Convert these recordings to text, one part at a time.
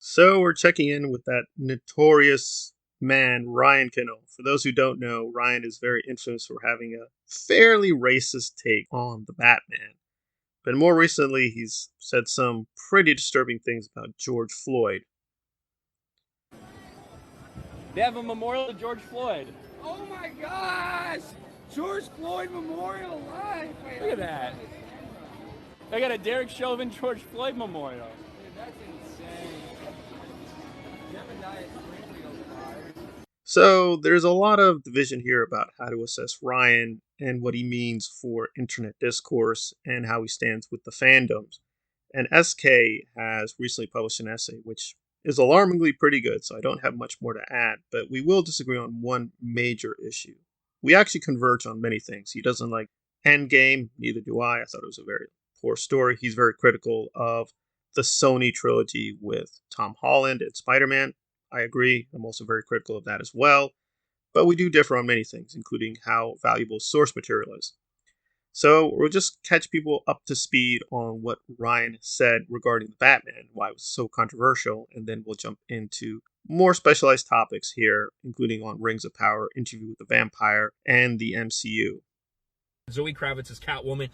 So we're checking in with that notorious man, Ryan Kinel. For those who don't know, Ryan is very infamous for having a fairly racist take on the Batman. But more recently, he's said some pretty disturbing things about George Floyd. They have a memorial to George Floyd. Oh my gosh! George Floyd Memorial Live! Wait, Look at that. They got a Derek Chauvin George Floyd memorial. Dude, that's insane. Jebediah Springfield's So there's a lot of division here about how to assess Ryan and what he means for internet discourse and how he stands with the fandoms. And SK has recently published an essay which is alarmingly pretty good, so I don't have much more to add, but we will disagree on one major issue. We actually converge on many things. He doesn't like Endgame, neither do I. I thought it was a very poor story. He's very critical of the Sony trilogy with Tom Holland and Spider Man. I agree. I'm also very critical of that as well. But we do differ on many things, including how valuable source material is. So we'll just catch people up to speed on what Ryan said regarding the Batman, why it was so controversial, and then we'll jump into more specialized topics here, including on Rings of Power, Interview with the Vampire, and the MCU. Zoe Kravitz's Catwoman.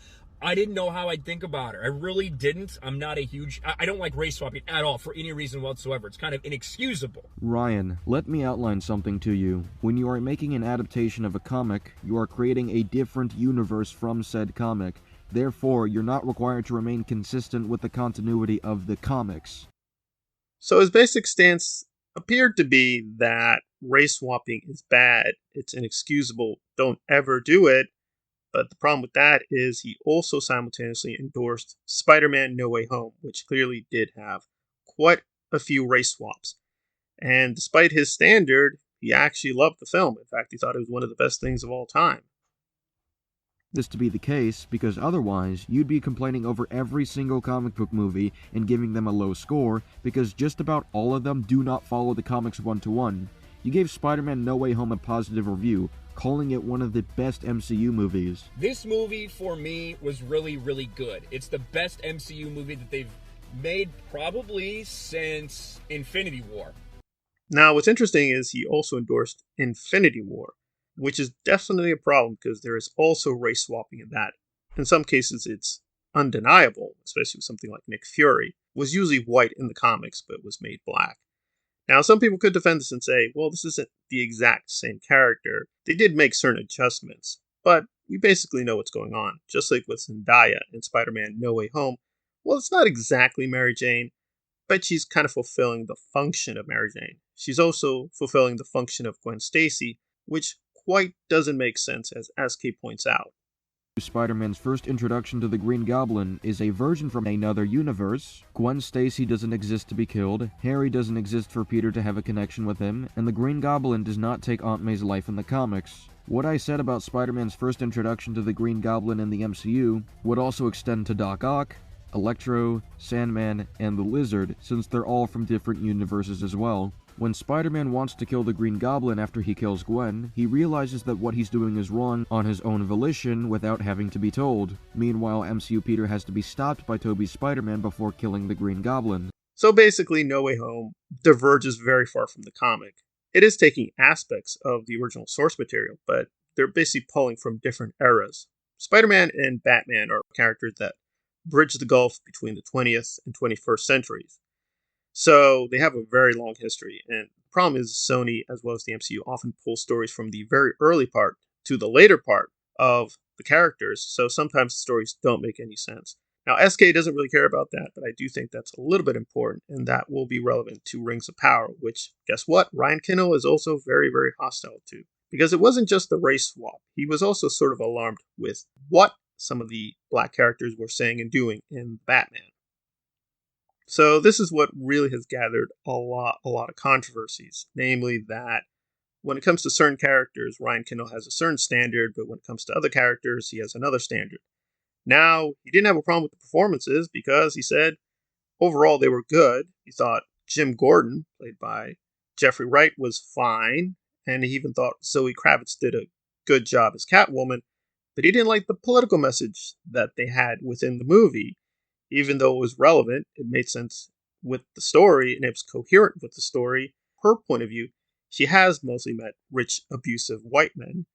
I didn't know how I'd think about her. I really didn't. I'm not a huge... I don't like race swapping at all for any reason whatsoever. It's kind of inexcusable. Ryan, let me outline something to you. When you are making an adaptation of a comic, you are creating a different universe from said comic. Therefore, you're not required to remain consistent with the continuity of the comics. So his basic stance appeared to be that race swapping is bad, it's inexcusable, don't ever do it. But the problem with that is he also simultaneously endorsed Spider-Man No Way Home, which clearly did have quite a few race swaps. And despite his standard, he actually loved the film. In fact, he thought it was one of the best things of all time. This to be the case, because otherwise, you'd be complaining over every single comic book movie and giving them a low score, because just about all of them do not follow the comics one-to-one. You gave Spider-Man No Way Home a positive review, calling it one of the best MCU movies. This movie, for me, was really, really good. It's the best MCU movie that they've made probably since Infinity War. Now, what's interesting is he also endorsed Infinity War, which is definitely a problem because there is also race swapping in that. In some cases, it's undeniable, especially with something like Nick Fury, was usually white in the comics but was made black. Now, some people could defend this and say, well, this isn't the exact same character. They did make certain adjustments, but we basically know what's going on. Just like with Zendaya in Spider-Man No Way Home, well, it's not exactly Mary Jane, but she's kind of fulfilling the function of Mary Jane. She's also fulfilling the function of Gwen Stacy, which quite doesn't make sense, as SK points out. Spider-Man's first introduction to the Green Goblin is a version from another universe. Gwen Stacy doesn't exist to be killed, Harry doesn't exist for Peter to have a connection with him, and the Green Goblin does not take Aunt May's life in the comics. What I said about Spider-Man's first introduction to the Green Goblin in the MCU would also extend to Doc Ock, Electro, Sandman, and the Lizard, since they're all from different universes as well. When Spider-Man wants to kill the Green Goblin after he kills Gwen, he realizes that what he's doing is wrong on his own volition without having to be told. Meanwhile, MCU Peter has to be stopped by Tobey's Spider-Man before killing the Green Goblin. So basically, No Way Home diverges very far from the comic. It is taking aspects of the original source material, but they're basically pulling from different eras. Spider-Man and Batman are characters that bridge the gulf between the 20th and 21st centuries. So they have a very long history, and the problem is Sony, as well as the MCU, often pull stories from the very early part to the later part of the characters, so sometimes the stories don't make any sense. Now, SK doesn't really care about that, but I do think that's a little bit important, and that will be relevant to Rings of Power, which, guess what? Ryan Kinel is also very, very hostile to. Because it wasn't just the race swap. He was also sort of alarmed with what some of the black characters were saying and doing in Batman. So this is what really has gathered a lot of controversies, namely that when it comes to certain characters, Ryan Kinel has a certain standard, but when it comes to other characters, he has another standard. Now, he didn't have a problem with the performances because he said overall they were good. He thought Jim Gordon, played by Jeffrey Wright, was fine, and he even thought Zoe Kravitz did a good job as Catwoman, but he didn't like the political message that they had within the movie. Even though it was relevant, it made sense with the story and it was coherent with the story, her point of view, she has mostly met rich, abusive white men.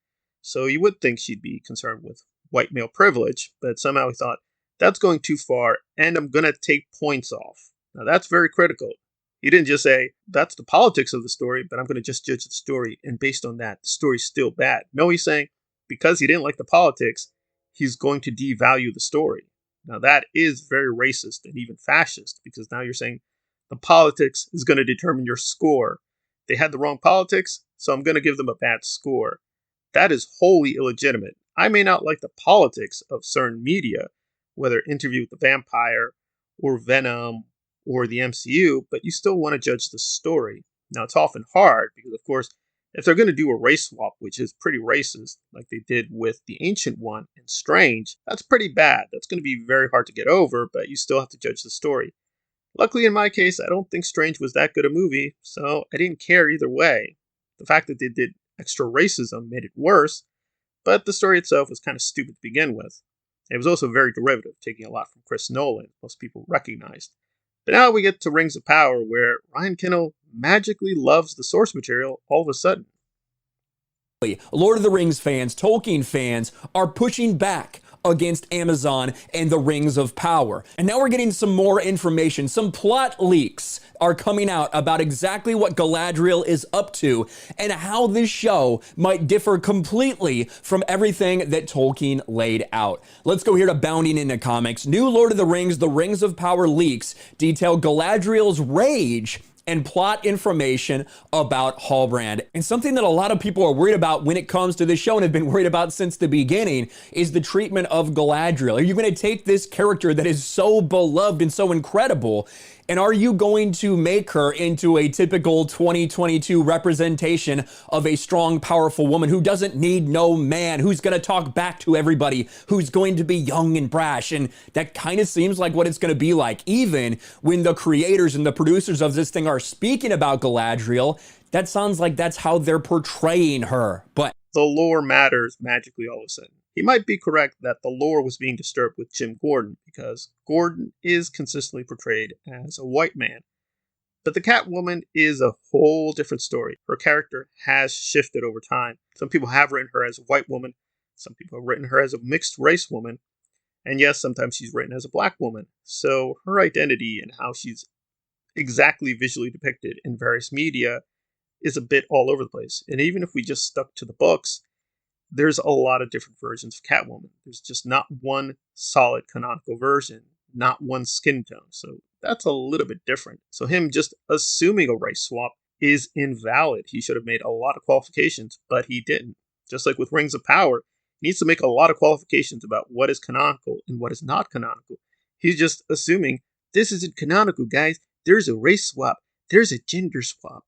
So you would think she'd be concerned with white male privilege, but somehow he thought, that's going too far, and I'm going to take points off. Now that's very critical. He didn't just say, that's the politics of the story, but I'm going to just judge the story, and based on that, the story's still bad. No, he's saying, because he didn't like the politics, he's going to devalue the story. Now that is very racist and even fascist, because now you're saying the politics is going to determine your score. They had the wrong politics, so I'm going to give them a bad score. That is wholly illegitimate. I may not like the politics of certain media, whether Interview with the Vampire or Venom or the MCU, but you still want to judge the story. Now, it's often hard because, of course, if they're going to do a race swap, which is pretty racist, like they did with the Ancient One and Strange, that's pretty bad. That's going to be very hard to get over, but you still have to judge the story. Luckily, in my case, I don't think Strange was that good a movie, so I didn't care either way. The fact that they did extra racism made it worse, but the story itself was kind of stupid to begin with. It was also very derivative, taking a lot from Chris Nolan, most people recognized. But now we get to Rings of Power, where Ryan Kinel magically loves the source material all of a sudden. Lord of the Rings fans, Tolkien fans are pushing back against Amazon and the Rings of Power. And now we're getting some more information. Some plot leaks are coming out about exactly what Galadriel is up to and how this show might differ completely from everything that Tolkien laid out. Let's go here to Bounding Into Comics. New Lord of the Rings of Power leaks detail Galadriel's rage and plot information about Halbrand. And something that a lot of people are worried about when it comes to this show and have been worried about since the beginning is the treatment of Galadriel. Are you going to take this character that is so beloved and so incredible, and are you going to make her into a typical 2022 representation of a strong, powerful woman who doesn't need no man, who's going to talk back to everybody, who's going to be young and brash? And that kind of seems like what it's going to be like. Even when the creators and the producers of this thing are speaking about Galadriel, that sounds like that's how they're portraying her. But the lore matters magically all of a sudden. He might be correct that the lore was being disturbed with Jim Gordon, because Gordon is consistently portrayed as a white man. But the Catwoman is a whole different story. Her character has shifted over time. Some people have written her as a white woman, some people have written her as a mixed race woman, and yes, sometimes she's written as a black woman. So her identity and how she's exactly visually depicted in various media is a bit all over the place. And even if we just stuck to the books, there's a lot of different versions of Catwoman. There's just not one solid canonical version, not one skin tone. So that's a little bit different. So him just assuming a race swap is invalid. He should have made a lot of qualifications, but he didn't. Just like with Rings of Power, he needs to make a lot of qualifications about what is canonical and what is not canonical. He's just assuming this isn't canonical, guys. There's a race swap. There's a gender swap.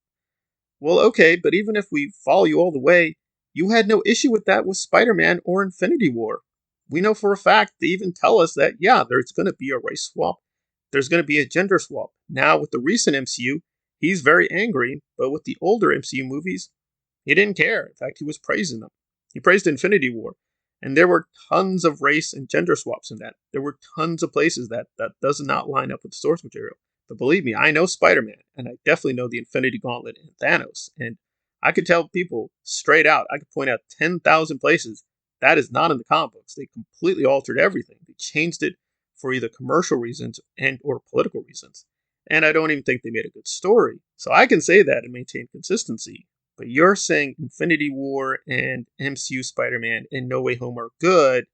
Well, okay, but even if we follow you all the way, you had no issue with that with Spider-Man or Infinity War. We know for a fact, they even tell us that, yeah, there's going to be a race swap. There's going to be a gender swap. Now, with the recent MCU, he's very angry, but with the older MCU movies, he didn't care. In fact, he was praising them. He praised Infinity War. And there were tons of race and gender swaps in that. There were tons of places that does not line up with the source material. But believe me, I know Spider-Man, and I definitely know the Infinity Gauntlet and Thanos. And I could tell people straight out, I could point out 10,000 places that is not in the comic books. They completely altered everything. They changed it for either commercial reasons and or political reasons. And I don't even think they made a good story. So I can say that and maintain consistency. But you're saying Infinity War and MCU Spider-Man and No Way Home are good,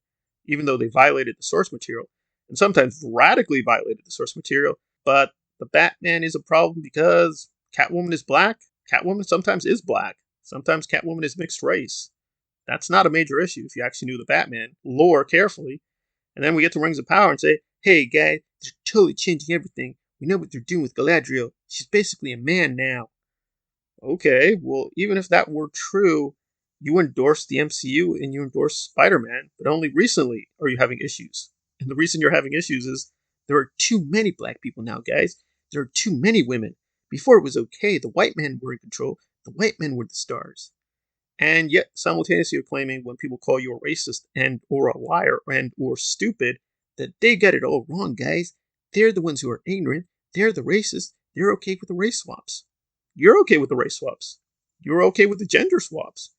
even though they violated the source material, and sometimes radically violated the source material. But the Batman is a problem because Catwoman is black. Catwoman sometimes is black. Sometimes Catwoman is mixed race. That's not a major issue if you actually knew the Batman lore carefully. And then we get to Rings of Power and say, hey, guys, they're totally changing everything. We know what they're doing with Galadriel. She's basically a man now. Okay, well, even if that were true, you endorsed the MCU and you endorsed Spider-Man, but only recently are you having issues. And the reason you're having issues is there are too many black people now, guys. There are too many women. Before it was okay, the white men were in control. The white men were the stars. And yet, simultaneously, you're claiming when people call you a racist and or a liar and or stupid, that they get it all wrong, guys. They're the ones who are ignorant. they're the racists. They're okay with the race swaps. You're okay with the race swaps. You're okay with the gender swaps.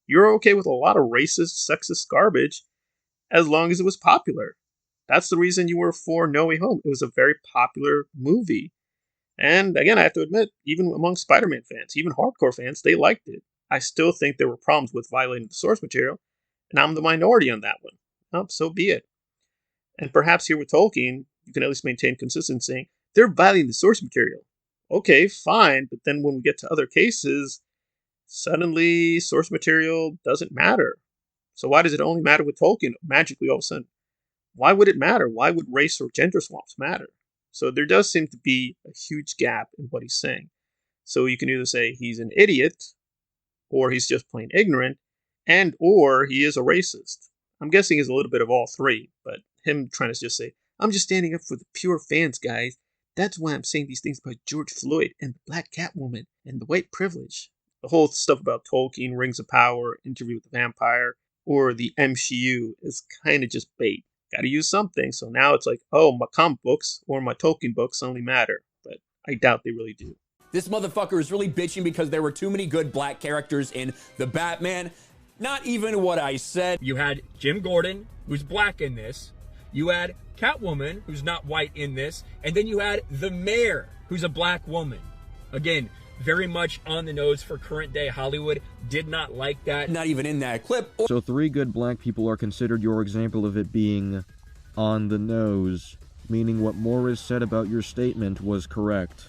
You're okay with a lot of racist, sexist garbage as long as it was popular. That's the reason you were for No Way Home. It was a very popular movie. And again, I have to admit, even among Spider-Man fans, even hardcore fans, they liked it. I still think there were problems with violating the source material, and I'm the minority on that one. Well, so be it. And perhaps here with Tolkien, you can at least maintain consistency saying, they're violating the source material. Okay, fine, but then when we get to other cases, suddenly source material doesn't matter. So why does it only matter with Tolkien magically all of a sudden? Why would it matter? Why would race or gender swaps matter? So there does seem to be a huge gap in what he's saying. So you can either say he's an idiot, or he's just plain ignorant, and or he is a racist. I'm guessing he's a little bit of all three, but him trying to just say, I'm just standing up for the pure fans, guys. That's why I'm saying these things about George Floyd and the black Catwoman and the white privilege. The whole stuff about Tolkien, Rings of Power, Interview with the Vampire, or the MCU is kind of just bait. Got to use something. So now it's like, oh, my comic books or my Tolkien books only matter. But I doubt they really do. This motherfucker is really bitching because there were too many good black characters in the Batman. Not even what I said. You had Jim Gordon, who's black in this. You had Catwoman, who's not white in this. And then you had the mayor, who's a black woman. Again, very much on the nose for current day Hollywood. Did not like that. Not even in that clip. So 3 good black people are considered your example of it being on the nose, meaning what Morris said about your statement was correct.